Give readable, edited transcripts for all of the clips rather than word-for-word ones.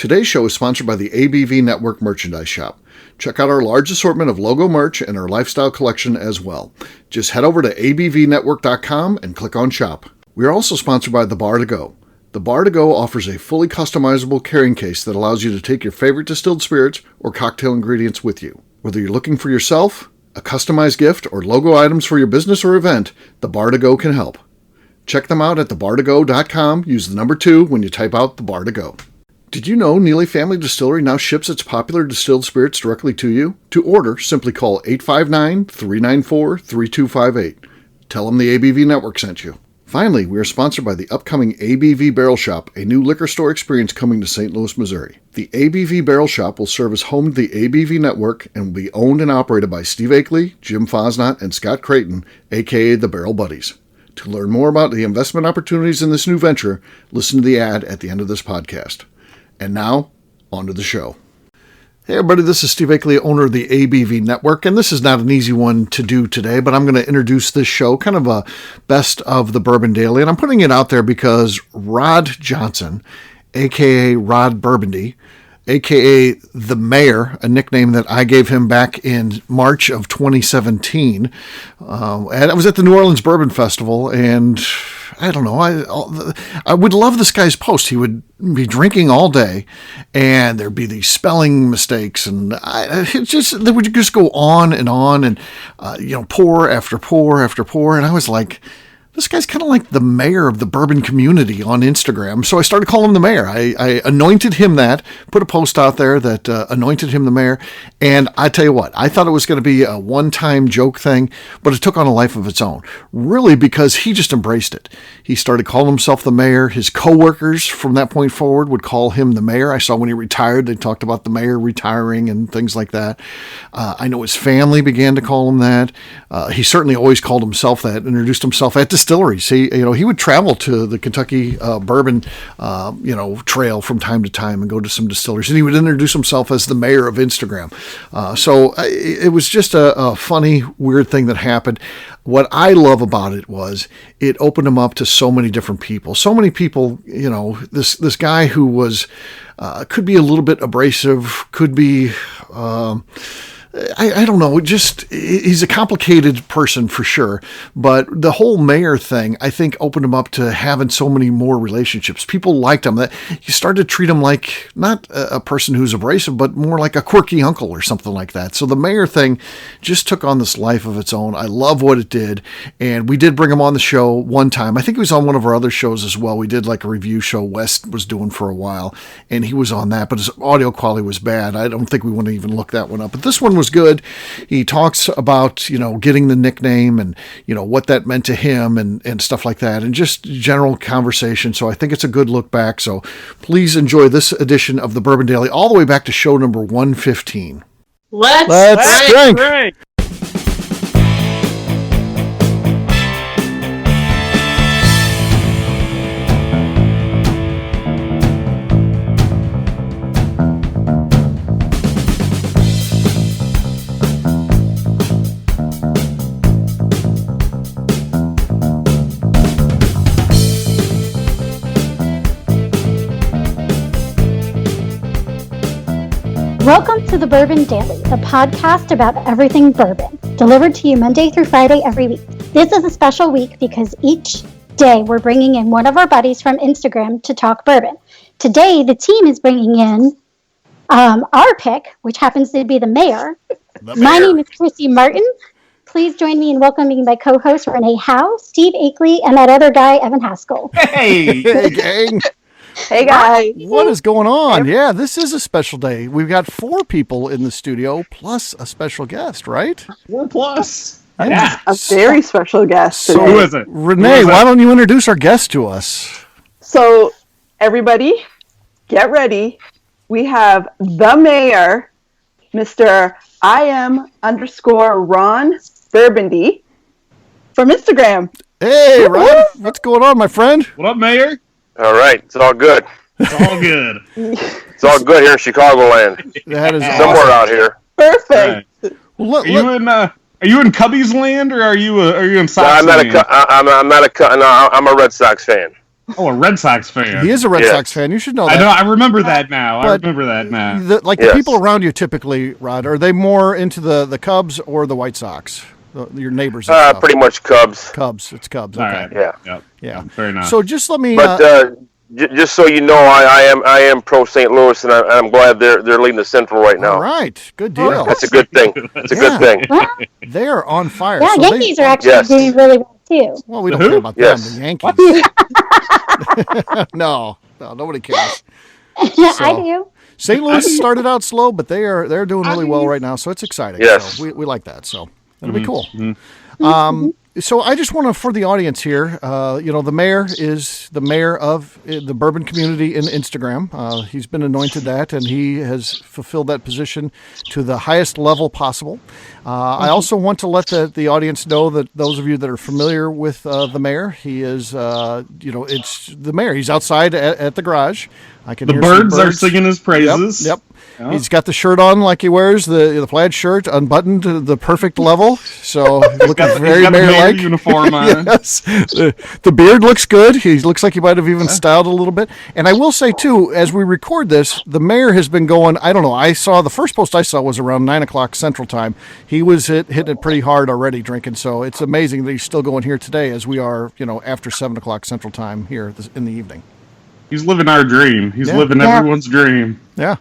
Today's show is sponsored by the ABV Network Merchandise Shop. Check out our large assortment of logo merch and our lifestyle collection as well. Just head over to abvnetwork.com and click on Shop. We are also sponsored by The Bar to Go. The Bar to Go offers a fully customizable carrying case that allows you to take your favorite distilled spirits or cocktail ingredients with you. Whether you're looking for yourself, a customized gift, or logo items for your business or event, The Bar to Go can help. Check them out at thebartogo.com. Use the number 2 when you type out The Bar to Go. Did you know Neely Family Distillery now ships its popular distilled spirits directly to you? To order, simply call 859-394-3258. Tell them the ABV Network sent you. Finally, we are sponsored by the upcoming ABV Barrel Shop, a new liquor store experience coming to St. Louis, Missouri. The ABV Barrel Shop will serve as home to the ABV Network and will be owned and operated by Steve Akeley, Jim Fosnot, and Scott Creighton, a.k.a. the Barrel Buddies. To learn more about the investment opportunities in this new venture, listen to the ad at the end of this podcast. And now, on to the show. Hey everybody, this is Steve Akeley, owner of the ABV Network, and this is not an easy one to do today, but I'm going to introduce this show, kind of a best of the Bourbon Daily, and I'm putting it out there because Rod Johnson, a.k.a. Rod Bourbondy, a.k.a. the Mayor, a nickname that I gave him back in March of 2017, and I was at the New Orleans Bourbon Festival, and I don't know, I would love this guy's post. He would be drinking all day, and there'd be these spelling mistakes, and they would just go on, and pour after pour after pour, and I was like, this guy's kind of like the mayor of the bourbon community on Instagram. So I started calling him the mayor. I anointed him that, put a post out there that anointed him the mayor. And I tell you what, I thought it was going to be a one-time joke thing, but it took on a life of its own. Really, because he just embraced it. He started calling himself the mayor. His coworkers from that point forward would call him the mayor. I saw when he retired, they talked about the mayor retiring and things like that. I know his family began to call him that. He certainly always called himself that, introduced himself at distilleries. He would travel to the Kentucky bourbon, trail from time to time and go to some distilleries, and he would introduce himself as the mayor of Instagram. So it was just a funny, weird thing that happened. What I love about it was it opened him up to so many different people. So many people, this guy who was, could be a little bit abrasive, could be, I don't know, he's a complicated person for sure, but the whole mayor thing, I think, opened him up to having so many more relationships. People liked him. That you started to treat him like not a person who's abrasive, but more like a quirky uncle or something like that. So the mayor thing just took on this life of its own. I love what it did, and we did bring him on the show one time. I think he was on one of our other shows as well. We did like a review show West was doing for a while, and he was on that, but his audio quality was bad. I don't think we want to even look that one up, but this one was good. He talks about, getting the nickname and, what that meant to him and stuff like that, and just general conversation. So I think it's a good look back. So please enjoy this edition of the Bourbon Daily, all the way back to show number 115. Let's drink. Welcome to the Bourbon Daily, the podcast about everything bourbon, delivered to you Monday through Friday every week. This is a special week because each day we're bringing in one of our buddies from Instagram to talk bourbon. Today, the team is bringing in our pick, which happens to be the mayor. My name is Chrissy Martin. Please join me in welcoming my co-host Renee Howe, Steve Akeley, and that other guy, Evan Haskell. Hey gang. Hey guys. What is going on? Yeah, this is a special day. We've got 4 people in the studio plus a special guest, right? 4 plus. Yeah. A very special guest today. So who is it? Renee, why don't you introduce our guest to us? So everybody, get ready. We have the mayor, Mr. IM_Ron Bourbondy from Instagram. Hey, Ron, what's going on, my friend? What up, Mayor? All right, it's all good. It's all good. It's all good here in Chicagoland. That is somewhere awesome. out here. Perfect. Right. Are you in Cubbies land or are you in Sox No, land? I'm a Red Sox fan. Oh, a Red Sox fan. He is a Red Sox fan. You should know that. I know. I remember that now. The people around you typically, Rod, are they more into the Cubs or the White Sox? Your neighbors? Pretty much Cubs. Cubs. It's Cubs. All Okay. right. Yeah. Fair enough. So just let me. But just so you know, I am pro St. Louis, and I'm glad they're leading the Central right now. All right. Good deal. That's a good thing. That's a good thing. Well, They are on fire. yeah, So Yankees are actually doing really well too. Well, we don't Who? care about Yes. them. The Yankees. No, nobody cares. I do. St. Louis started out slow, but they're doing really well right now, so it's exciting. Yes. So we like that. So it'll be cool. So I just want to, for the audience here, the mayor is the mayor of the bourbon community in Instagram. He's been anointed that, and he has fulfilled that position to the highest level possible. I also want to let the audience know that those of you that are familiar with the mayor, he is, it's the mayor. He's outside at the garage. I can the hear some birds are singing his praises. Yep. He's got the shirt on like he wears, the plaid shirt, unbuttoned to the perfect level. So looking very mayor-like. Uniform on. Yes. The beard looks good. He looks like he might have even styled a little bit. And I will say, too, as we record this, the mayor has been going, I don't know, the first post I saw was around 9 o'clock Central Time. He was hitting it pretty hard already drinking. So it's amazing that he's still going here today as we are, after 7 o'clock Central Time here in the evening. He's living our dream. He's living everyone's dream. Yeah.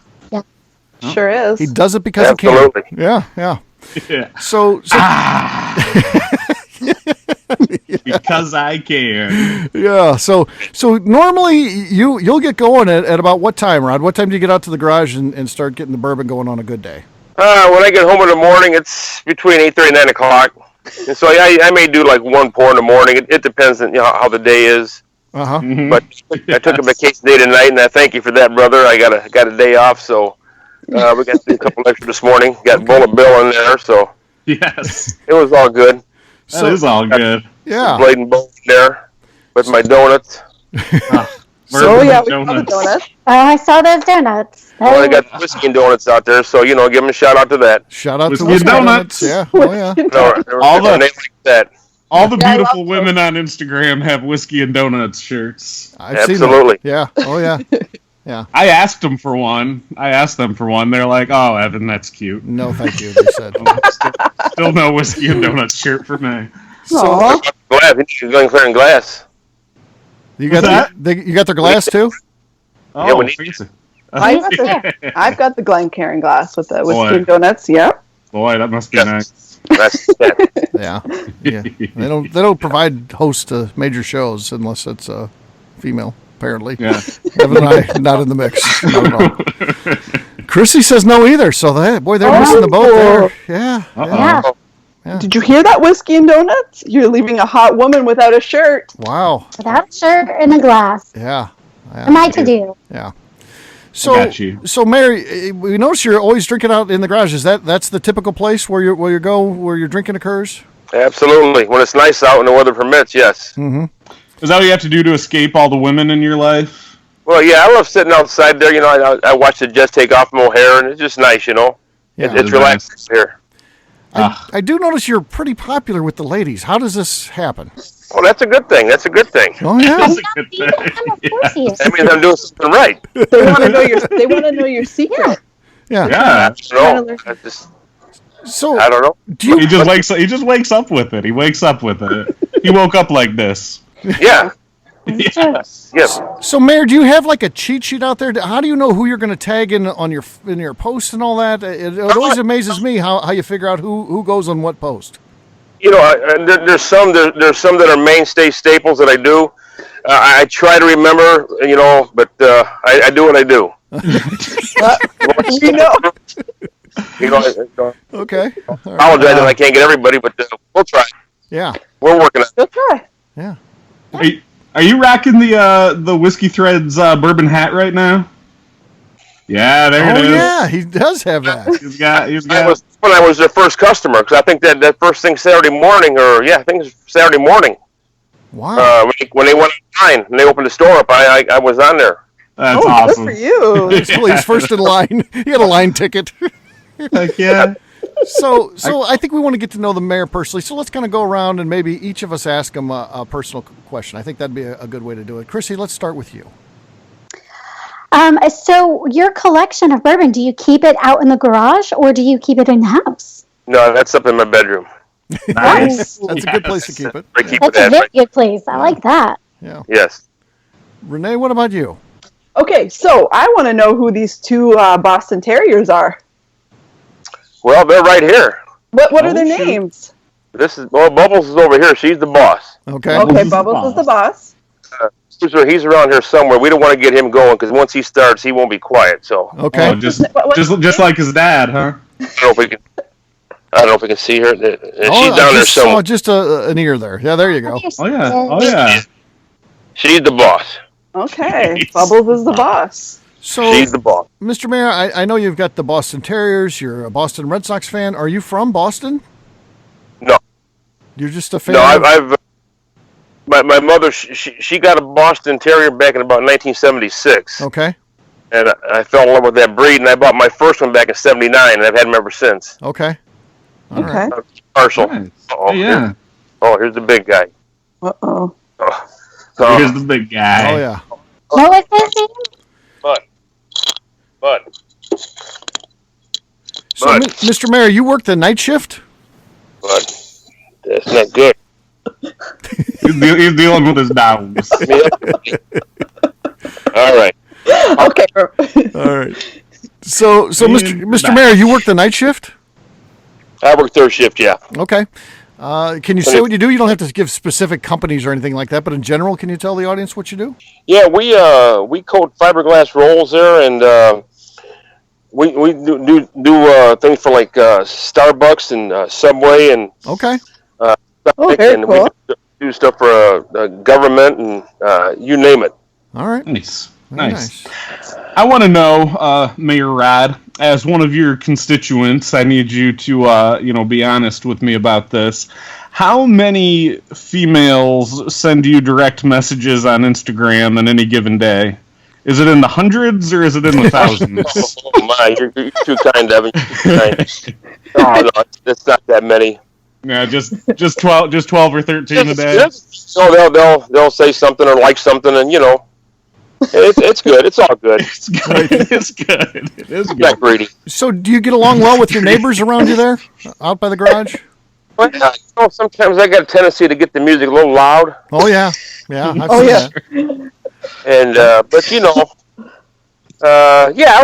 Sure is. He does it because Absolutely. he can. Yeah. Yeah. So Because I can. yeah. So normally you'll get going at about what time, Rod? What time do you get out to the garage and start getting the bourbon going on a good day? When I get home in the morning, it's between 8:30 and 9 o'clock. And so I may do like one pour in the morning. It depends on how the day is. Uh-huh. Mm-hmm. But I took a vacation day tonight, and I thank you for that, brother. I got a day off, so we got to do a couple extra this morning. Got Bullet Bill in there, so Yes. it was all good. That is all good. Yeah. Blade and Bowl there with my donuts. Oh yeah, we saw the donuts. Oh, I saw those donuts. Well, I got whiskey and donuts out there, so give them a shout out to that. Shout out Whiskey to Whiskey and Donuts. Donuts. Yeah. Oh yeah. All the- they like that. All the Yeah, I beautiful love women on Instagram have whiskey and donuts shirts. I've seen Absolutely. that. Yeah. Oh yeah. Yeah. I asked them for one. They're like, "Oh, Evan, that's cute." No, thank you. They said. Still no whiskey and donuts shirt for me. So Glass. He's going clear in glass. you got What's you got their glass too? Oh, Yeah, we need- fancy. I've got the Glencairn glass with the whiskey Boy. and donuts. Yeah. Boy, that must be Yes. nice. That's that. Yeah. Yeah. They don't provide hosts to major shows unless it's a female. Apparently. Yeah. Evan and I not in the mix. Not at all. Chrissy says no either. So they're missing the boat there. Yeah. Uh-oh. Yeah, Did you hear that, whiskey and donuts? You're leaving a hot woman without a shirt. Wow. without a shirt in a glass. Yeah. Am I to do? Yeah. got you. So Mary, we notice you're always drinking out in the garage. That's the typical place where your drinking occurs? Absolutely. When it's nice out and the weather permits, yes. Mm-hmm. Is that what you have to do to escape all the women in your life? Well, yeah, I love sitting outside there. I watch the jets take off from O'Hare, and it's just nice, Yeah, it's relaxing here. I do notice you're pretty popular with the ladies. How does this happen? Well, that's a good thing. That's a good thing. Oh yeah. That's a good thing. Of course he is. That means I'm doing something right. They want to know your. They want to know your secret. Yeah. Yeah. So I don't know. do you He just wakes up with it. He wakes up with it. He woke up like this. Yeah. It's true. Yes. So, Mayor, do you have like a cheat sheet out there? How do you know who you're going to tag in your posts and all that? It always amazes me how you figure out who goes on what post. There's some that are mainstay staples that I do. I try to remember, but I do what I do. Okay. Apologize if I can't get everybody, but we'll try. Yeah. We're working on it. They'll try. Yeah. Are you rocking the Whiskey Threads bourbon hat right now? Yeah, there it is. Yeah, he does have that. He's got. That was when I was their first customer, because I think that first thing Saturday morning, I think it's Saturday morning. Wow. When they went online and they opened the store up, I was on there. That's Good awesome. for you. He's first in line. He had a line ticket. Heck yeah. So I think we want to get to know the mayor personally. So let's kind of go around and maybe each of us ask him a personal question. I think that'd be a good way to do it. Chrissy, let's start with you. So your collection of bourbon, do you keep it out in the garage or do you keep it in the house? No, that's up in my bedroom. Nice. That's a good place to keep it. I keep That's it a at very my- good place. I like that. Yeah. Yes. Renee, what about you? Okay, so I want to know who these two Boston Terriers are. Well, they're right here. What are their shoot. names? Bubbles is over here. She's the boss. Okay. Okay, is the Bubbles is the boss. He's around here somewhere. We don't want to get him going because once he starts, he won't be quiet. So Okay. Oh, just What- like his dad, huh? I don't know if we can see her. She's I down there just saw somewhere. just an ear there. Yeah, there you go. Oh yeah. She's the boss. Okay, Nice. Bubbles is the boss. So, She's the boss. Mr. Mayor, I know you've got the Boston Terriers. You're a Boston Red Sox fan. Are you from Boston? No, You're just a fan. no. of- I've my mother. She got a Boston Terrier back in about 1976, Okay. and I fell in love with that breed. And I bought my first one back in '79, and I've had them ever since. Okay. All Okay. right. Partial. Nice. Oh Yeah. Here's the big guy. Uh-oh. Here's the big guy. Oh yeah. What was his name? But So, Bud. Mr. Mayor, you work the night shift? that's not good. He's dealing with his dogs. All right. Okay. All right. So Mr. Mayor, you work the night shift? I work third shift. Yeah. Okay. Can you say what you do? You don't have to give specific companies or anything like that, but in general, can you tell the audience what you do? Yeah, we coat fiberglass rolls there, and we do things for like Starbucks and Subway and Okay. Oh, very and cool. we do stuff for government and you name it. All right. Nice. Very Nice. I want to know, Mayor Rod, as one of your constituents, I need you to, be honest with me about this. How many females send you direct messages on Instagram on any given day? Is it in the hundreds or is it in the thousands? Oh my, you're too kind, Evan. You're too kind. Oh, no, it's not that many. Yeah, just 12 or 13 a day. So they'll say something or like something, and it's good. It's all good. It's good. It's good. It is I'm not good. greedy. So do you get along well with your neighbors around you there, out by the garage? But sometimes I got a tendency to get the music a little loud, Oh yeah, yeah. I've Oh, seen yeah. that. and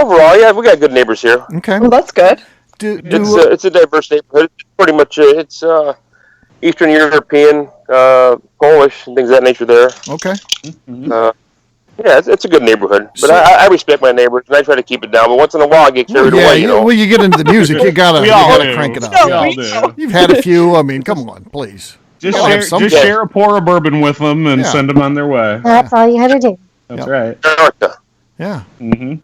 overall, yeah, we got good neighbors here. Okay. Well, that's good. It's a diverse neighborhood. It's pretty much it's Eastern European, Polish, and things of that nature there. Okay. Yeah, it's a good neighborhood. But I respect my neighbors, and I try to keep it down. But once in a while, I get carried Yeah. away, When you get into the music, you gotta We all do. crank it up. We all do. You've had a few. I mean, come on, please. Just Gotta have share, some- just share a pour of bourbon with them and Yeah. send them on their way. That's all you had to do. That's Yep. right. America. Yeah. Mm-hmm.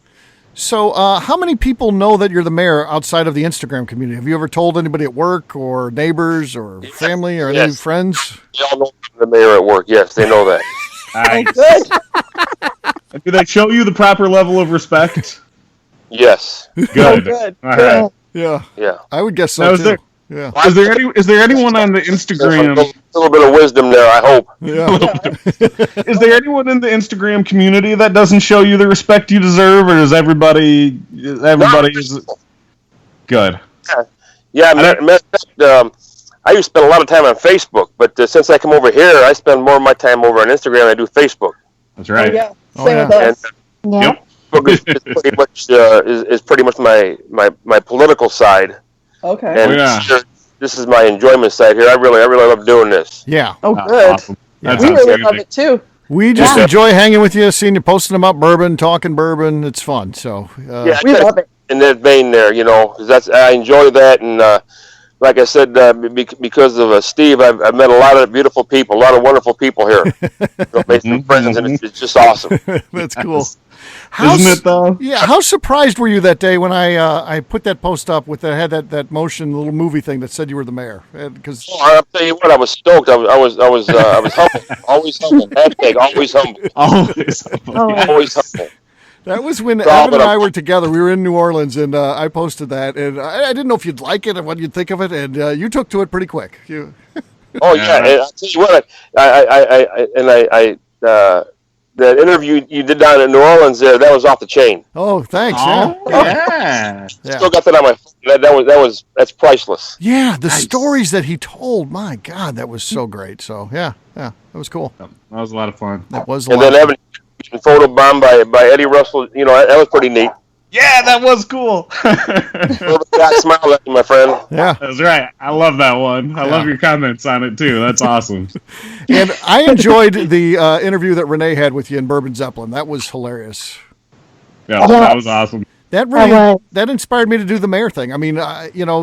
So, how many people know that you're the mayor outside of the Instagram community? Have you ever told anybody at work or neighbors or family or any Yes. friends? They all know I'm the mayor at work. Yes, they know that. Nice. Good. Do they show you the proper level of respect? Yes. Good. Good. All right. Yeah, Yeah. I would guess so Now, too. is there- Yeah, Is there anyone on the Instagram? A little bit of wisdom there, I hope. yeah. Is there anyone in the Instagram community that doesn't show you the respect you deserve, or is everybody is good? Yeah, matter of fact, I used to spend a lot of time on Facebook, but since I come over here, I spend more of my time over on Instagram than I do Facebook. That's right. Yeah. Oh, Same yeah. with us. Yeah. Yep. Facebook is pretty much my political side, Okay. and Oh, yeah. this is my enjoyment side here. I really love doing this. Yeah. Oh, That's good. awesome. That We sounds really fantastic. love it too. We just Yeah. enjoy hanging with you, seeing you posting about bourbon, talking bourbon. It's fun. So, Yeah, We love it. in that vein there, 'cause I enjoy that, and like I said, because of Steve, I've met a lot of beautiful people, a lot of wonderful people here. Made some friends, and it's just awesome. that's cool. Isn't it though? Yeah, how surprised were you that day when I put that post up with had that motion little movie thing that said you were the mayor? Because I'll tell you what, I was stoked. I was humble, always humble. Hashtag always humble, Always. Oh, always humble. That was when So, Evan but and I were together. We were in New Orleans, and I posted that, and I didn't know if you'd like it and what you'd think of it, and you took to it pretty quick. Oh yeah, and I'll tell you what, that interview you did down in New Orleans there, that was off the chain. Oh, thanks. Oh, Yeah. yeah. Still got that on my phone. That's priceless. Yeah, the stories that he told, my God, that was so great. So, yeah, that was cool. That was a lot of fun. That was a And lot then of fun. Evan photobombed by Eddie Russell. You know, that was pretty neat. Yeah, that was cool. God smiled at me, my friend. Yeah, That's right. I love that one. I love your comments on it too. That's awesome. and I enjoyed the interview that Renee had with you in Bourbon Zeppelin. That was hilarious. Yeah, that was awesome. That really that inspired me to do the mayor thing. I mean,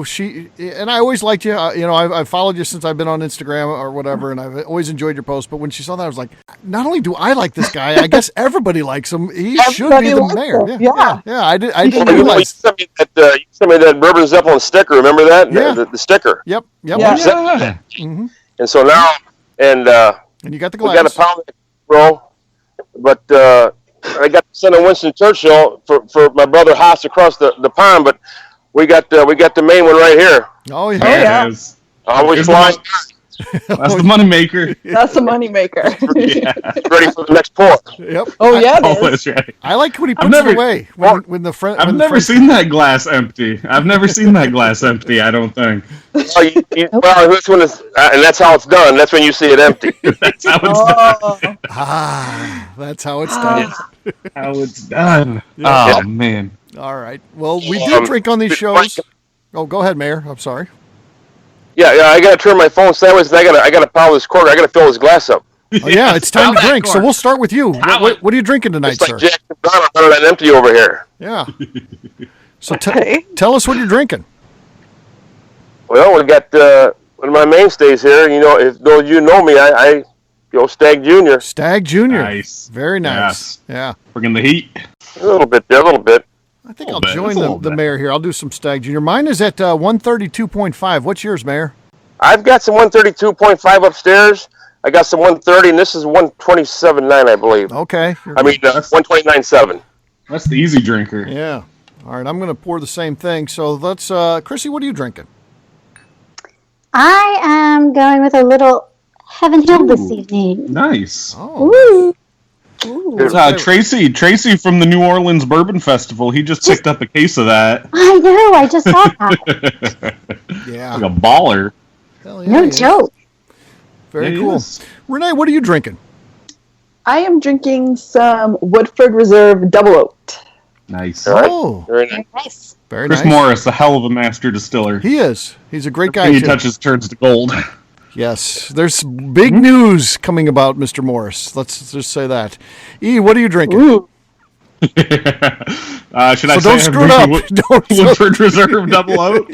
she and I always liked you. I've followed you since I've been on Instagram or whatever, and I've always enjoyed your posts. But when she saw that, I was like, not only do I like this guy, I guess everybody likes him. He should be the mayor. Yeah. I didn't realize. You sent me that Bourbon Zeppelin sticker. Remember that? Yeah. The sticker. Yep. Yeah. Mm-hmm. And so now, and you got the we glass. got a pound, bro. But I got to send a Winston Churchill for my brother Haas across the pond. But we got the main one right here. Oh yeah. There it is. Always flying. That's the money maker. That's a moneymaker. Yeah. Ready for the next pour. Yep. Oh yeah, it Oh, is. that's right. I like when he puts it away when the friend. I've never seen that glass empty. I've never seen that glass empty. I don't think. Well, this one is, and that's how it's done. That's when you see it empty. That's how it's done. That's how it's done. How it's done. Yeah. Oh man. All right. Well, we do drink on these shows. Oh, go ahead, Mayor. I'm sorry. Yeah. I gotta turn my phone sideways, and I gotta power this cork. I gotta fill this glass up. Oh, yeah, it's time to drink. So we'll start with you. What are you drinking tonight, It's like sir? Jackson Brown. I'm running that empty over here. Yeah. So tell us what you're drinking. Well, we got one of my mainstays here. You know, if those of you know me, I Stag Junior. Stag Junior. Nice. Very nice. Yeah. Bringing the heat. A little bit there, a little bit. I think I'll join the Mayor here. I'll do some Stag Junior. Mine is at 132.5. What's yours, Mayor? I've got some 132.5 upstairs. I got some 130, and this is 127.9, I believe. Okay. I mean, 129.7. That's the easy drinker. Yeah. All right, I'm going to pour the same thing. So let's, Chrissy, what are you drinking? I am going with a little Heaven Hill this evening. Nice. Oh. Ooh. It's, Tracy from the New Orleans Bourbon Festival. He just picked up a case of that. I know, I just saw that. Yeah. Like a baller. Hell yeah, No he is. joke. Very He cool. is. Renee, what are you drinking? I am drinking some Woodford Reserve Double Oaked. Nice. All right. Oh, Very nice. Nice. very Chris nice. Morris, a hell of a master distiller. He is. He's a great guy, Everything he too. touches turns to gold. Yes. There's big news coming about Mr. Morris. Let's just say that. E, what are you drinking? Ooh. Should I So say don't I'm screw it up. drinking Woodford Reserve Double Oak?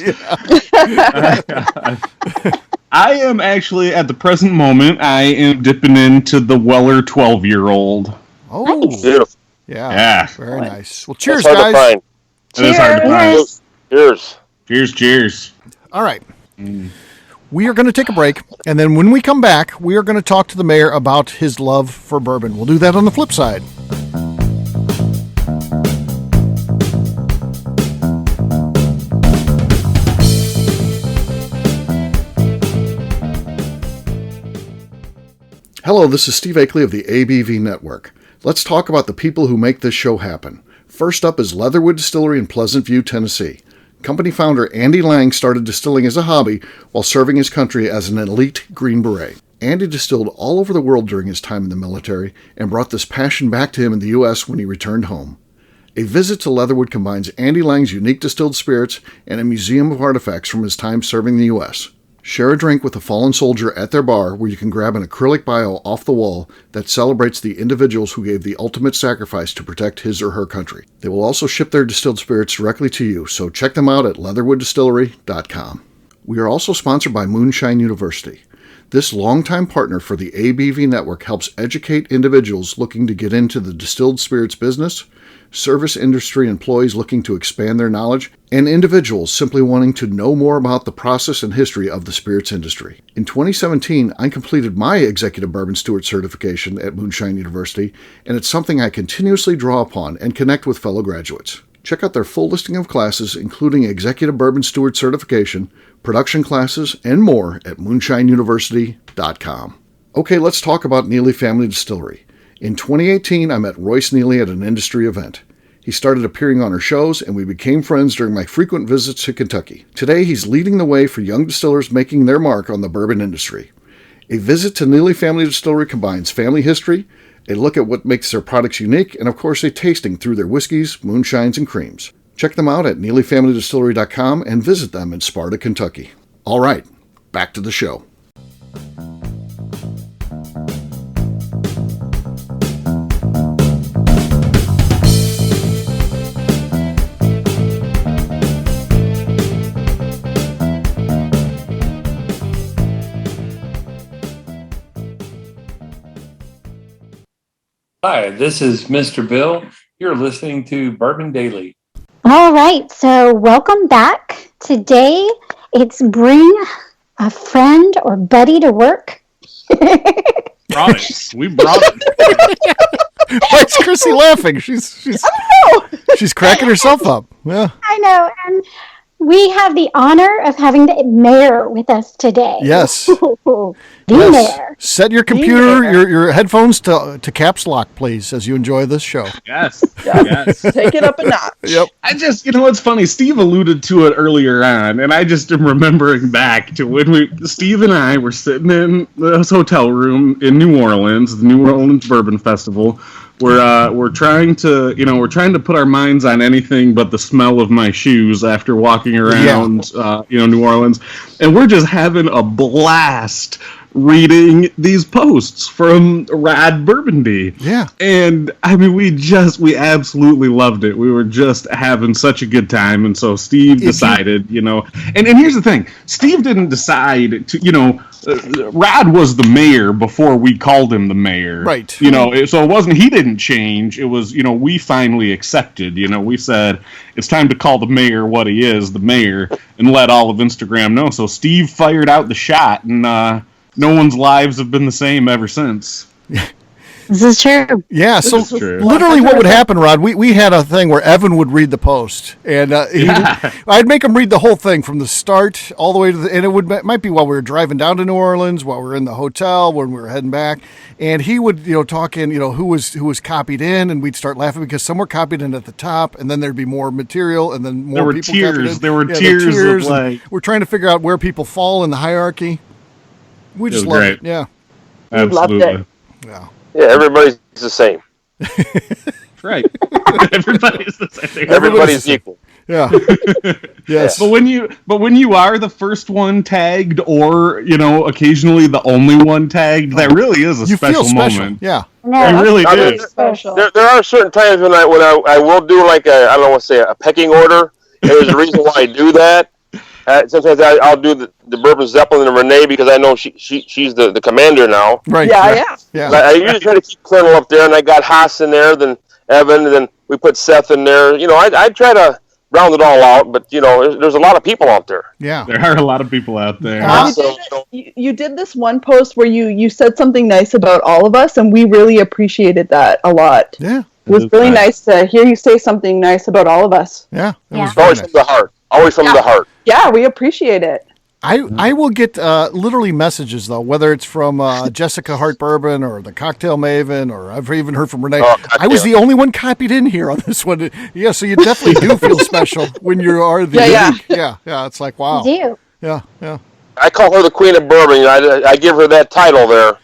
I am actually, at the present moment, I am dipping into the Weller 12-year-old. Oh, Beautiful. yeah. Yeah. Very nice. Well, cheers, That's hard guys. to find. It is hard to find. Cheers. Cheers, cheers. All right. We are going to take a break, and then when we come back, we are going to talk to the mayor about his love for bourbon. We'll do that on the flip side. Hello, this is Steve Akeley of the ABV Network. Let's talk about the people who make this show happen. First up is Leatherwood Distillery in Pleasant View, Tennessee. Company founder Andy Lang started distilling as a hobby while serving his country as an elite Green Beret. Andy distilled all over the world during his time in the military and brought this passion back to him in the U.S. when he returned home. A visit to Leatherwood combines Andy Lang's unique distilled spirits and a museum of artifacts from his time serving the U.S. Share a drink with a fallen soldier at their bar where you can grab an acrylic bio off the wall that celebrates the individuals who gave the ultimate sacrifice to protect his or her country. They will also ship their distilled spirits directly to you, so check them out at leatherwooddistillery.com. We are also sponsored by Moonshine University. This longtime partner for the ABV Network helps educate individuals looking to get into the distilled spirits business, service industry employees looking to expand their knowledge, and individuals simply wanting to know more about the process and history of the spirits industry. In 2017, I completed my Executive Bourbon Steward certification at Moonshine University, and it's something I continuously draw upon and connect with fellow graduates. Check out their full listing of classes, including Executive Bourbon Steward certification, production classes, and more at moonshineuniversity.com. Okay, let's talk about Neely Family Distillery. In 2018, I met Royce Neely at an industry event. He started appearing on our shows, and we became friends during my frequent visits to Kentucky. Today, he's leading the way for young distillers making their mark on the bourbon industry. A visit to Neely Family Distillery combines family history, a look at what makes their products unique, and of course a tasting through their whiskeys, moonshines, and creams. Check them out at NeelyFamilyDistillery.com and visit them in Sparta, Kentucky. All right, back to the show. Hi, this is Mr. Bill. You're listening to Bourbon Daily. All right, so welcome back. Today, it's bring a friend or buddy to work. Brought it. We brought it. Why is Chrissy laughing? She's cracking herself up. Yeah. I know, and we have the honor of having the mayor with us today. Yes. The Yes. mayor. Set your computer, your headphones to caps lock, please, as you enjoy this show. Yes. Yeah. Yes. Take it up a notch. Yep. I just, it's funny. Steve alluded to it earlier on, and I just am remembering back to when Steve and I were sitting in this hotel room in New Orleans, the New Orleans Bourbon Festival. We're trying to put our minds on anything but the smell of my shoes after walking around, New Orleans, and we're just having a blast reading these posts from Rad Bourbondy. Yeah. And I mean, we absolutely loved it. We were just having such a good time. And so Steve decided, and here's the thing. Steve didn't decide to, Rad was the mayor before we called him the mayor. Right. So it wasn't, he didn't change. It was, we finally accepted, we said, it's time to call the mayor what he is, the mayor, and let all of Instagram know. So Steve fired out the shot, and, no one's lives have been the same ever since. This is true. Yeah, so true. literally what would happen, Rod, we had a thing where Evan would read the post, and I'd make him read the whole thing from the start all the way to and it might be while we were driving down to New Orleans, while we were in the hotel, when we were heading back, and he would, talk in, who was copied in, and we'd start laughing because some were copied in at the top, and then there'd be more material, and then more people copied in. There were tears of like... We're trying to figure out where people fall in the hierarchy. We just loved it. Yeah. Absolutely. Loved it. Yeah. Yeah, everybody's the same. Right. Everybody's the same. Everybody's equal. Yeah. Yes. But when you are the first one tagged, or occasionally the only one tagged, that really is a special moment. Yeah. It really is. Special. There are certain times when I will do like I don't want to say a pecking order. And there's a reason why I do that. Sometimes I'll do the Bourbon Zeppelin and Renee because I know she's the commander now. Right. Yeah. I usually try to keep Colonel up there, and I got Haas in there, then Evan, and then we put Seth in there. I try to round it all out, but there's a lot of people out there. Yeah. There are a lot of people out there. You did this one post where you said something nice about all of us, and we really appreciated that a lot. Yeah. It was really nice to hear you say something nice about all of us. Yeah. Always from the heart. Always from the heart. Yeah, we appreciate it. I will get literally messages, though, whether it's from Jessica Hart Bourbon or the Cocktail Maven, or I've even heard from Renee. I was the only one copied in here on this one. Yeah, so you definitely do feel special when you are the unique. Yeah, it's like, wow. You do. Yeah. I call her the Queen of Bourbon. I give her that title there.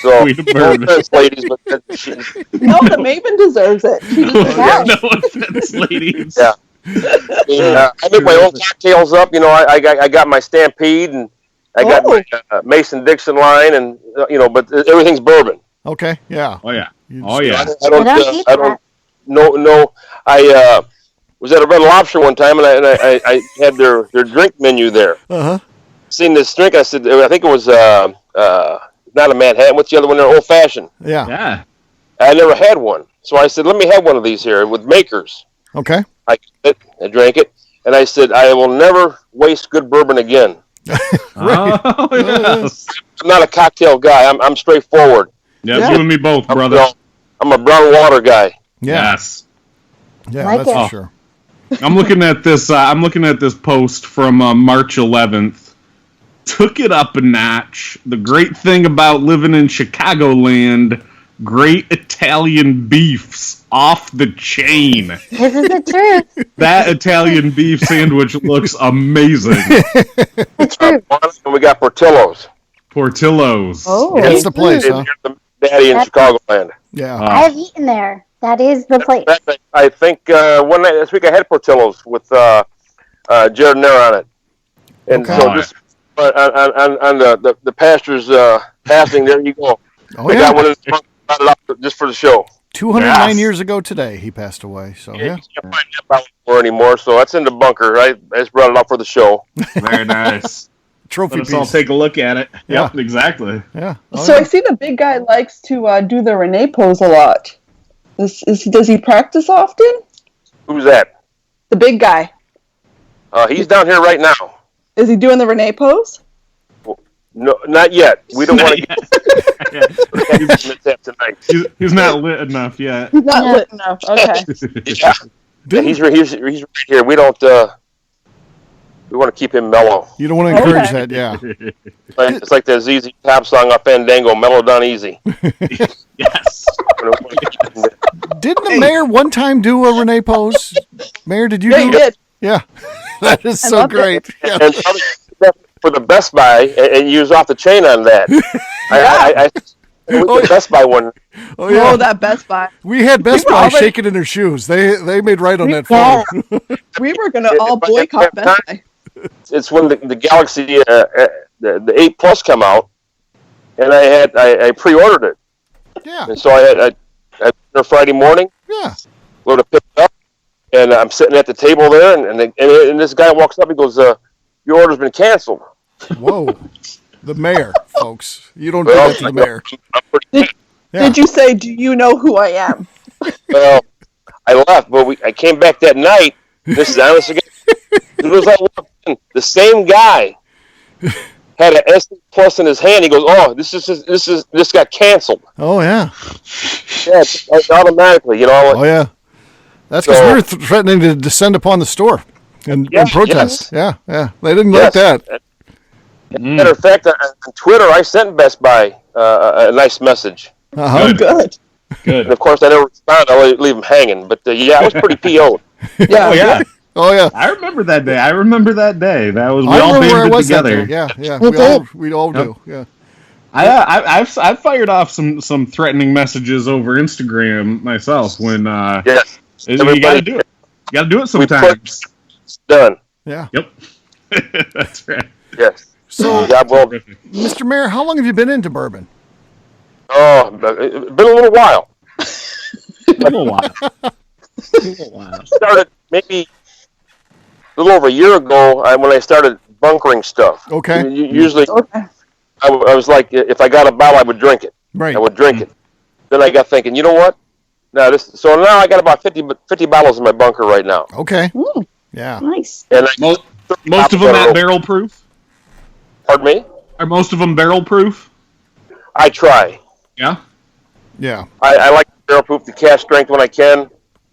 So, Queen of no Bourbon. offense, ladies, but No, the Maven deserves it. She deserves it. No offense, ladies. Yeah. I make my own cocktails up. I got my Stampede, and I got my Mason Dixon line, and but everything's bourbon. Okay. Yeah. Oh yeah. I don't know. I was at a Red Lobster one time, and I had their drink menu there. Uh-huh. seen this drink. I said, I think it was not a Manhattan. What's the other one? They're old fashioned. Yeah. Yeah. I never had one, so I said, let me have one of these here with Makers. Okay. I drank it, and I said, I will never waste good bourbon again. Oh, yes. I'm not a cocktail guy. I'm straightforward. Yeah, you and me both, brother. I'm a brown water guy. Yeah. Yes. Yeah, Like that's it. for sure. I'm looking at this. I'm looking at this post from March 11th. Took it up a notch. The great thing about living in Chicagoland: great Italian beefs off the chain. This is the truth. That Italian beef sandwich looks amazing. The truth. And we got Portillo's. Portillo's. Oh. That's the place, huh? They're the daddy in Chicagoland. Yeah. I have eaten there. That is the place. In fact, I think one night this week I had Portillo's with Jared Nair on it. And Okay. so just on the pastor's passing, there you go. Oh, We yeah. got one of the brought it up just for the show. 209 Yes. years ago today, he passed away. So, You yeah. can't find that bottle anymore, so that's in the bunker. I just brought it up for the show. Very nice. Trophy Let us all piece. take a look at it. Yeah. Yep, exactly. Yeah. Oh, So yeah. I see the big guy likes to do the Renee pose a lot. Does he practice often? Who's that? The big guy. He's down here right now. Is he doing the Renee pose? No, not yet. We don't want to Not get that tonight. He's not lit enough yet. He's not No. lit enough. Okay. Yeah, he's right here. We don't. We want to keep him mellow. You don't want to encourage Okay. that, yeah. It's like that ZZ Top song off Fandango, "Mellow Down Easy." Yes. Didn't the mayor one time do a Renee pose? Mayor, did you Yeah, do he did. Yeah. That is I so loved it. great. Yeah. And for the Best Buy, and use off the chain on that. I the Best Buy one. Oh, yeah. Oh, that Best Buy. We had Best We were Buy already- shaking in their shoes. They made right on that Yeah. photo. We were going to all boycott Best Buy. It's when the Galaxy the 8 Plus come out, and I pre-ordered it, Yeah. and so I there Friday morning, Yeah. go to pick it up, and I'm sitting at the table there, and this guy walks up, he goes, "Your order's been canceled." Whoa. The mayor, folks. You don't do Well, that to the mayor. I'm pretty Yeah. Did you say, do you know who I am? well. I left, but I came back that night. This is honest again. It was like the same guy had an SD Plus in his hand. He goes, "Oh, this got canceled." Oh, yeah. Yeah, automatically, you know. Oh, yeah. That's because So- we were threatening to descend upon the store and Yes, protest. yes. Yeah, yeah. They didn't like that. Matter of fact, on Twitter, I sent Best Buy a nice message, Uh-huh. Good. Good. Good. and of course, I never responded. I leave them hanging. But yeah, I was pretty PO'd. Yeah. Oh yeah. Oh, yeah. I remember that day. That was we I all remember where I banded was that together. day. Yeah, yeah. We We all do. Yeah. I've fired off some threatening messages over Instagram myself when Yes, you gotta do it. You gotta do it sometimes. it's done. Yeah. Yep. That's right. Yes. So, Job well. Mr. Mayor, how long have you been into bourbon? Oh, it's been a little while. A little while. Started maybe a little over a year ago when I started bunkering stuff. Okay. Usually, Okay. I was like, if I got a bottle, I would drink it. Right. I would drink it. Then I got thinking, you know what? So now I got about 50 bottles in my bunker right now. Okay. Ooh, Yeah. nice. And Most of them at barrel proof? Pardon me? Are most of them barrel proof? I try. Yeah. I like barrel proof, the cask strength when I can.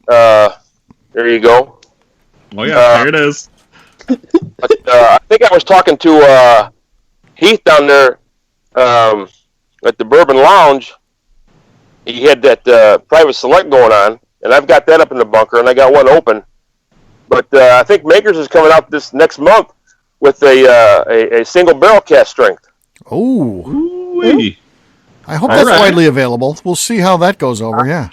There you go. Oh yeah, there it is. But I think I was talking to Heath down there at the Bourbon Lounge. He had that private select going on, and I've got that up in the bunker, and I got one open. But I think Makers is coming out this next month with a single barrel cask strength. Oh, Ooh-wee. I hope All that's right. widely available. We'll see how that goes over. Yeah.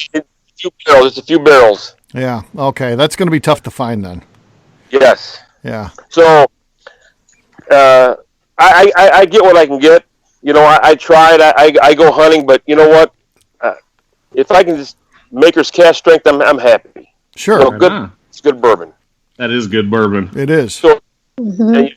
Just a few barrels. Yeah. Okay. That's going to be tough to find then. Yes. Yeah. So I get what I can get. You know, I tried. I go hunting, but you know what? If I can just Maker's cask strength, I'm happy. Sure. So Right good. on. It's good bourbon. That is good bourbon. It is. So Mm-hmm. And,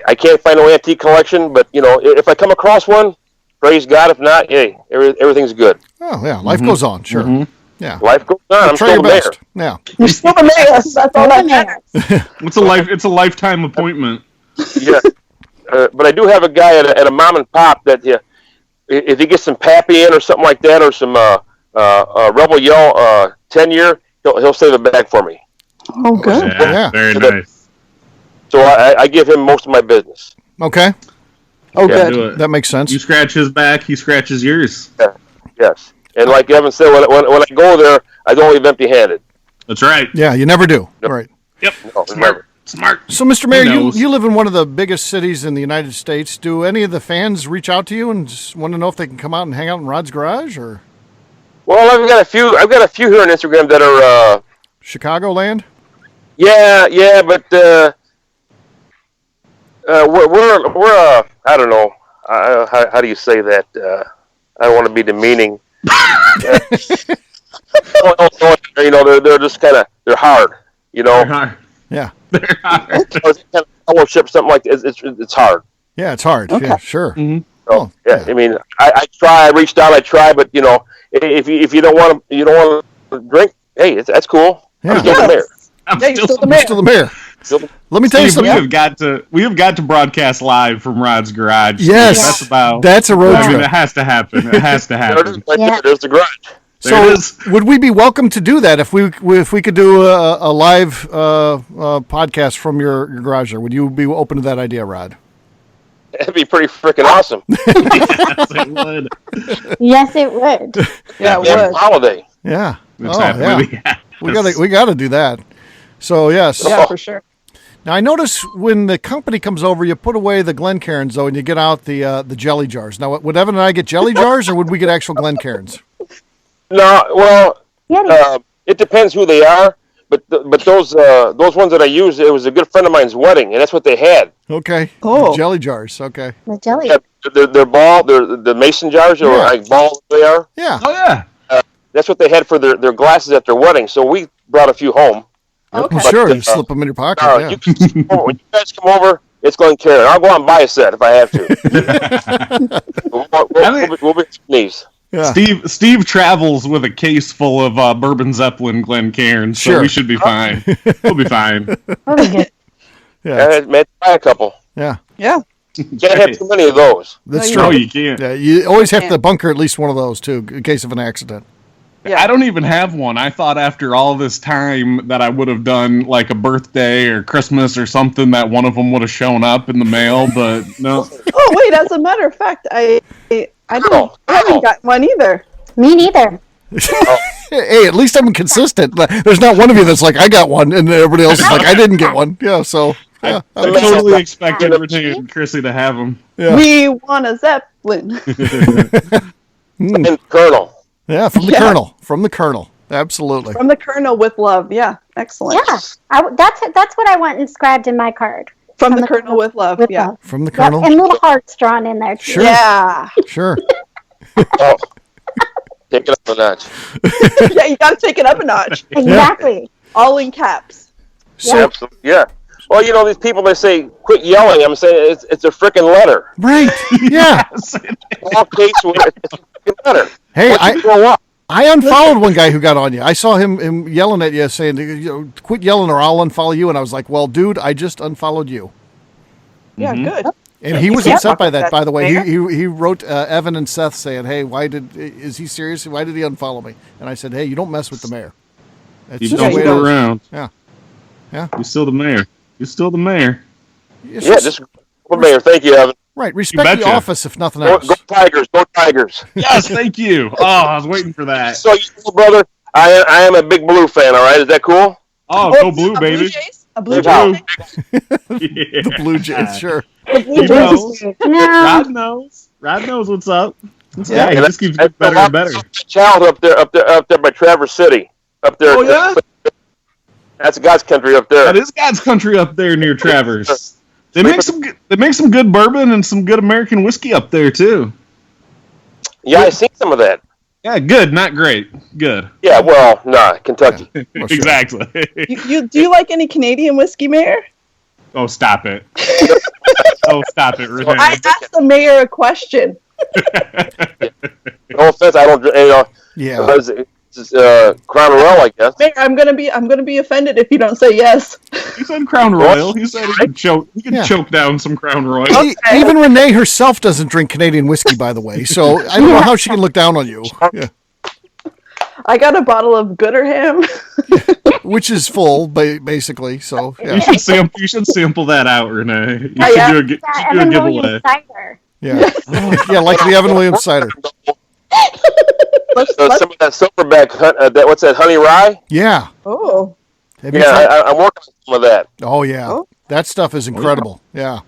I can't find no antique collection, but if I come across one, praise God. If not, hey, everything's good. Oh yeah, life goes on. Sure. Mm-hmm. Yeah. Life goes on. I'm Try still your the mayor. best. Yeah. You're still the mayor. That's all that matters. It's a lifetime appointment. Yeah. But I do have a guy at a mom and pop that if he gets some Pappy in or something like that, or some Rebel Yell 10-year, he'll save a bag for me. Oh, good. Yeah. Very So nice. So I give him most of my business. Okay. Oh, Yeah, good. Do it. That makes sense. You scratch his back, he scratches yours. Yes. And like Evan said, when I go there, I don't leave empty-handed. That's right. Yeah, you never do. Yep. Right. Yep. No, Smart. never. Smart. So, Mr. Mayor, Who you, knows? you live in one of the biggest cities in the United States. Do any of the fans reach out to you and just want to know if they can come out and hang out in Rod's garage or Well, I've got a few here on Instagram that are Chicagoland? yeah, but we're I don't know how do you say that? I don't want to be demeaning. They're just they're hard. They're hard. Yeah. They're hard. Fellowship, something like this. It's hard. Yeah, it's hard. Okay. Yeah, sure. Mm-hmm. So, yeah, I mean, I try. I reached out. I try, but if you don't want to drink, hey, that's cool. Yeah. I'm still the mayor. I'm Yeah, you're still the You're mayor. still the mayor. Let me tell you Steve, we something. have got to broadcast live from Rod's garage. Yes. That's about. That's a road I mean, trip. it has to happen. It has to happen. Yeah. There's the garage. There it is. Would we be welcome to do that if we could do a live podcast from your garage there? Would you be open to that idea, Rod? That'd be pretty freaking awesome. Yes, it would. Yes, it would. Yeah, it Yeah, would. holiday. Yeah. It's Oh, happening. yeah. We got to do that. So yes. Yeah, for sure. Now I notice when the company comes over, you put away the Glencairns though, and you get out the jelly jars. Now, would Evan and I get jelly jars, or would we get actual Glencairns? No, well, Yeah, it depends who they are. But those ones that I used, it was a good friend of mine's wedding, and that's what they had. Okay. Oh. Jelly jars. Okay. the jelly. Yeah, they're the mason jars, or Yeah. like ball they are. Yeah. Oh yeah. That's what they had for their glasses at their wedding. So we brought a few home. Okay. Well, sure. But, You slip them in your pocket. Yeah. When you guys come over, it's going to carry. I'll go out and buy a set if I have to. we'll be knees. Yeah. Steve travels with a case full of Bourbon Zeppelin Glencairns, so Sure. we should be fine. We'll be fine. Really good. Yeah. Man, buy a couple. Yeah. Yeah. Can't have too many of those. That's No, true. No, you can't. Yeah. You always have to can't. bunker at least one of those too, in case of an accident. Yeah. I don't even have one. I thought after all this time that I would have done like a birthday or Christmas or something that one of them would have shown up in the mail, but no. Oh, wait, as a matter of fact, I haven't got one either. Me neither. Hey, at least I'm consistent. There's not one of you that's like, I got one, and everybody else is like, I didn't get one. Yeah, so yeah. I totally expected Renee and Chrissy to have them. Yeah. We want a Zeppelin. And Colonel. Yeah, from the Yeah. Colonel. From the Colonel. Absolutely. From the Colonel with love. Yeah, excellent. Yeah, that's what I want inscribed in my card. From the Colonel with love. With Yeah. love. From the Yep, Colonel. and little hearts drawn in there too. Sure. Yeah. Sure. Oh, take it up a notch. Yeah, you got to take it up a notch. Exactly. All in caps. So, Absolutely. Yeah. Well, these people, they say, quit yelling. I'm saying it's a freaking letter. right. Yeah. Small case with it's a freaking letter. Hey, Once you grow up. I unfollowed one guy who got on you. I saw him yelling at you, saying, quit yelling or I'll unfollow you. And I was like, well, dude, I just unfollowed you. Yeah, good. And he was Yeah. upset by that, by the way. Mayor? He wrote Evan and Seth saying, hey, is he serious? Why did he unfollow me? And I said, hey, you don't mess with the mayor. That's You just don't the way it go is. around. Yeah. Yeah. You're still the mayor. You're still the mayor. It's Yeah, just- just Mayor. Thank you, Evan. right. Respect the betcha. office, if nothing Go, else. go Tigers. Go Tigers. Yes, thank you. Oh, I was waiting for that. So, brother, I am a big Blue fan. All right, is that cool? Oh, Oh, go blue, a baby. Blue Jays? A Blue Blue. Jays? The Blue Jays, sure. He knows. No. Rod knows. Rod knows what's up. Yeah, he just keeps getting better and better. Child up there by Traverse City. Up there. Oh, yeah? That's God's country up there. That is God's country up there near Traverse. They make some good bourbon and some good American whiskey up there too. Yeah, I seen some of that. Yeah, good, not great. Good. Yeah, well, nah, Kentucky. Well, sure. Exactly. Do you like any Canadian whiskey, Mayor? Oh, stop it. Oh, stop it, Renee. I asked the mayor a question. No offense, I don't. Yeah. It's Crown Royal, I guess. Mayor, I'm gonna be offended if you don't say yes. He said Crown Royal. He said he could choke down some Crown Royal. Even Renee herself doesn't drink Canadian whiskey, by the way. So I don't know how she can look down on you. Yeah. I got a bottle of Gooderham. Which is full, basically. So yeah. You should sample that out, Renee. You yeah. should do a Evan giveaway. Williams cider. Yeah. Yeah, like the Evan Williams cider. Some of that silverback, what's that, honey rye? Yeah. Oh. Have you Yeah, tried? I'm working on some of that. Oh yeah. Oh. That stuff is incredible. Yeah.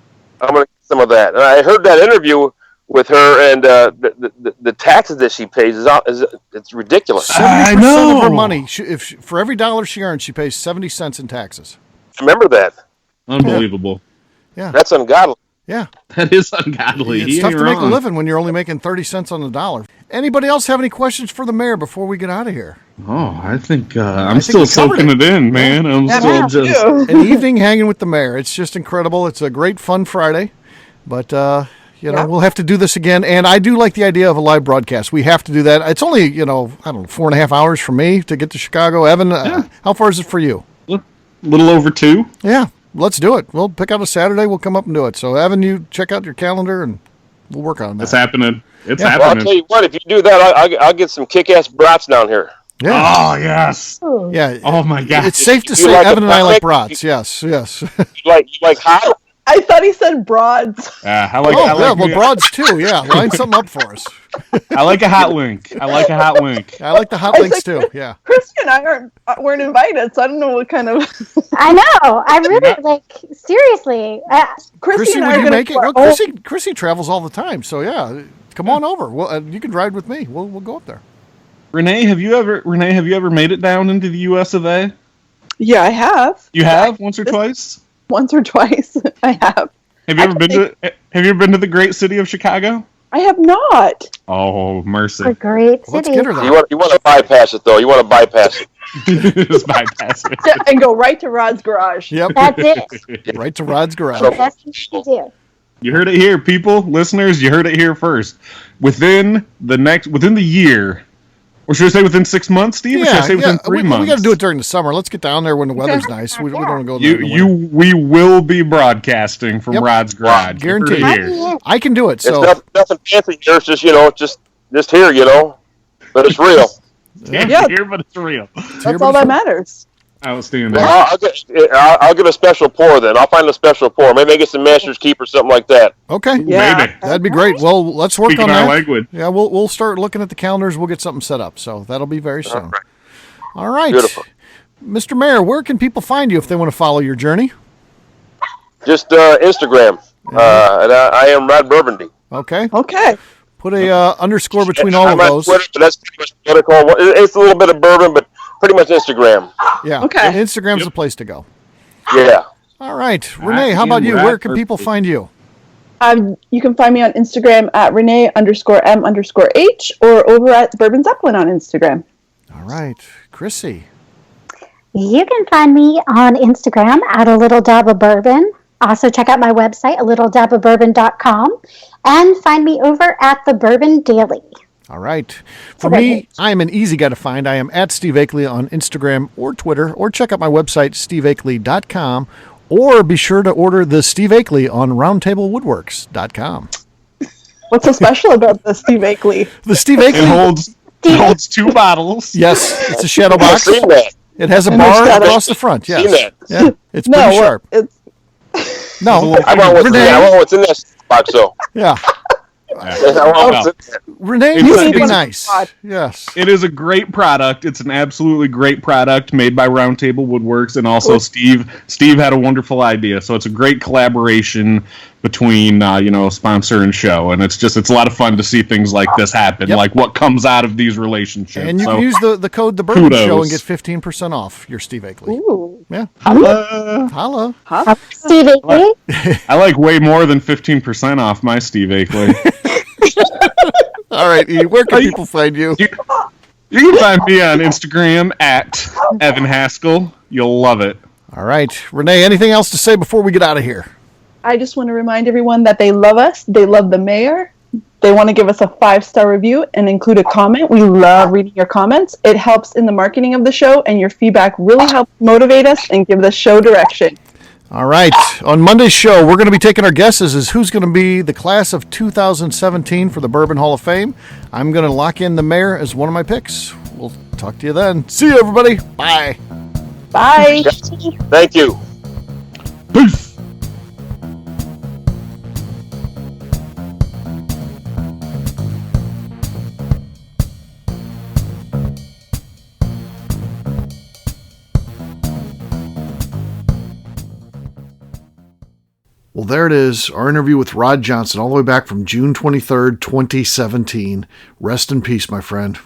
I'm going to get some of that. And I heard that interview with her, and the taxes that she pays it's ridiculous. 70% of her money, for every dollar she earns, she pays 70 cents in taxes. Remember that? Unbelievable. Yeah. That's ungodly. Yeah. That is ungodly. It's tough to make a living when you're only making 30 cents on the dollar. Anybody else have any questions for the mayor before we get out of here? Oh, I think I'm think still we covered soaking it in, man. I'm still just. An evening hanging with the mayor. It's just incredible. It's a great, fun Friday. But, we'll have to do this again. And I do like the idea of a live broadcast. We have to do that. It's only, 4.5 hours for me to get to Chicago. Evan, how far is it for you? A little over 2. Yeah, let's do it. We'll pick out a Saturday. We'll come up and do it. So, Evan, you check out your calendar and we'll work on that. It's happening. It's Well, I'll happening. tell you what, if you do that, I'll get some kick-ass brats down here. Yeah. Oh, yes. Yeah. Oh, my God. It's safe to You say like Evan and I like brats? brats. Yes. You like hot? I thought he said broads. I like broads too. Yeah, line something up for us. I like a hot link. I like the hot links too. Yeah. Chrissy and I weren't invited, so I don't know what kind of. I know. I really seriously. Chrissy and would I are you gonna make it? Well, Chrissy travels all the time, so yeah, come on over. Well, you can ride with me. We'll go up there. Renee, have you ever made it down into the U.S. of A? Yeah, I have. You have once or twice? Once or twice, I have. Have you ever been to the great city of Chicago? I have not. Oh, mercy! A great city. Let's get her there. You want to bypass it, though. You want to bypass it. Just bypass it. And go right to Rod's garage. Yep. That's it. Right to Rod's garage. That's what you do. You heard it here, people, listeners. You heard it here first. Within the year, or should I say within 6 months, Steve? Or should I say within 3 months? We got to do it during the summer. Let's get down there when the weather's nice. We don't want to go there. in the winter. We will be broadcasting from Rod's garage. Guaranteed. You heard it here. I can do it. So It's nothing fancy here. It's just just here, but it's real. Yeah. Here, but it's real. That's all that matters. Outstanding. Well, I'll get a special pour then. I'll find a special pour. Maybe I get some Master's Keep or something like that. Okay. Yeah. Maybe. That'd be great. Well, let's work Speaking on our that. language. Yeah, we'll start looking at the calendars. We'll get something set up. So that'll be very soon. All right. Beautiful. Mr. Mayor, where can people find you if they want to follow your journey? Just Instagram. And I am Rod Bourbondy. Okay. Okay. Put a underscore between all of I'm on those. Twitter, but that's pretty much political. It's a little bit of bourbon, but pretty much Instagram. Yeah. Okay. Instagram's the place to go. Yeah. All right. Renee, how about you? Where can people find you? You can find me on Instagram at Renee_M_H or over at Bourbon Zeppelin on Instagram. All right. Chrissy. You can find me on Instagram at a little dab of bourbon. Also check out my website, alittledabofbourbon.com, and find me over at the Bourbon Daily. All right. For me, I'm an easy guy to find. I am at Steve Akeley on Instagram or Twitter, or check out my website, steveakeley.com, or be sure to order the Steve Akeley on roundtablewoodworks.com. What's so special about the Steve Akeley? The Steve Akeley. It holds 2 bottles. Yes, it's a shadow I've box. seen that. It has a And there's bar shadow- across the front. Yes. Seen that. Yeah, it's pretty sharp. It's No, I want Renee. what's in that box, though. Yeah. I want what's in there. Renee, It's you a- can be it's a- nice. Yes. It is a great product. It's an absolutely great product made by Round Table Woodworks, and also Steve had a wonderful idea. So it's a great collaboration between sponsor and show, and it's a lot of fun to see things like this happen, like what comes out of these relationships. And you So, can use the code The Bourbon kudos. Show and get 15% off your Steve Akeley. ooh. Yeah. holla. Holla. Steve Akeley. I like way more than 15% off my Steve Akeley. All right, E, where can people find you? You can find me on Instagram at Evan Haskell. You'll love it. All right. Renee, anything else to say before we get out of here? I just want to remind everyone that they love us. They love the mayor. They want to give us a 5-star review and include a comment. We love reading your comments. It helps in the marketing of the show, and your feedback really helps motivate us and give the show direction. All right. On Monday's show, we're going to be taking our guesses as who's going to be the class of 2017 for the Bourbon Hall of Fame. I'm going to lock in the mayor as one of my picks. We'll talk to you then. See you, everybody. Bye. Bye. Thank you. Peace. Well, there it is, our interview with Rod Johnson, all the way back from June 23rd, 2017. Rest in peace, my friend.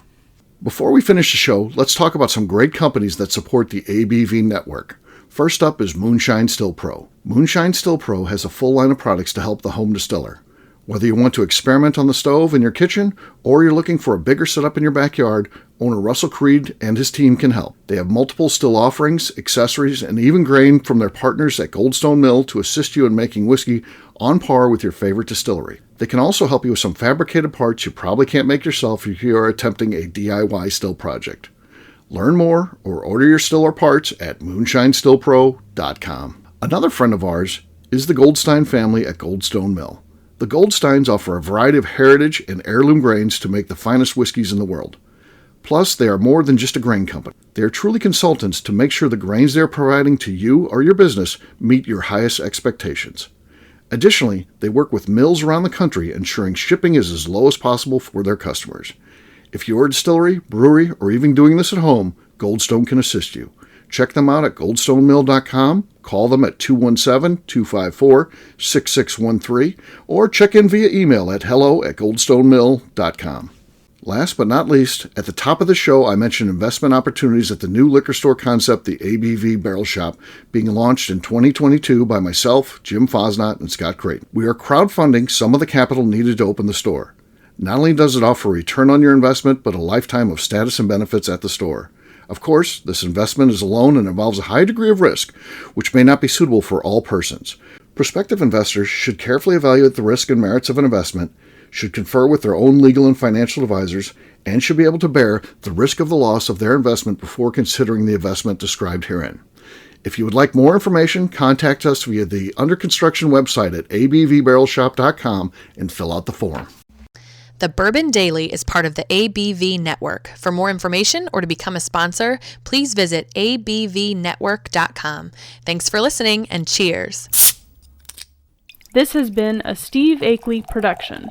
Before we finish the show, let's talk about some great companies that support the ABV network. First up is Moonshine Still Pro. Moonshine Still Pro has a full line of products to help the home distiller. Whether you want to experiment on the stove in your kitchen or you're looking for a bigger setup in your backyard, owner Russell Creed and his team can help. They have multiple still offerings, accessories, and even grain from their partners at Goldstone Mill to assist you in making whiskey on par with your favorite distillery. They can also help you with some fabricated parts you probably can't make yourself if you are attempting a DIY still project. Learn more or order your still or parts at moonshinestillpro.com. Another friend of ours is the Goldstein family at Goldstone Mill. The Goldsteins offer a variety of heritage and heirloom grains to make the finest whiskeys in the world. Plus, they are more than just a grain company. They are truly consultants to make sure the grains they are providing to you or your business meet your highest expectations. Additionally, they work with mills around the country, ensuring shipping is as low as possible for their customers. If you're a distillery, brewery, or even doing this at home, Goldstone can assist you. Check them out at goldstonemill.com, call them at 217-254-6613, or check in via email at hello@goldstonemill.com. Last but not least, at the top of the show, I mentioned investment opportunities at the new liquor store concept, the ABV Barrel Shop, being launched in 2022 by myself, Jim Fosnot, and Scott Creighton. We are crowdfunding some of the capital needed to open the store. Not only does it offer a return on your investment, but a lifetime of status and benefits at the store. Of course, this investment is a loan and involves a high degree of risk, which may not be suitable for all persons. Prospective investors should carefully evaluate the risk and merits of an investment, should confer with their own legal and financial advisors, and should be able to bear the risk of the loss of their investment before considering the investment described herein. If you would like more information, contact us via the under construction website at abvbarrelshop.com and fill out the form. The Bourbon Daily is part of the ABV Network. For more information or to become a sponsor, please visit abvnetwork.com. Thanks for listening and cheers. This has been a Steve Akeley production.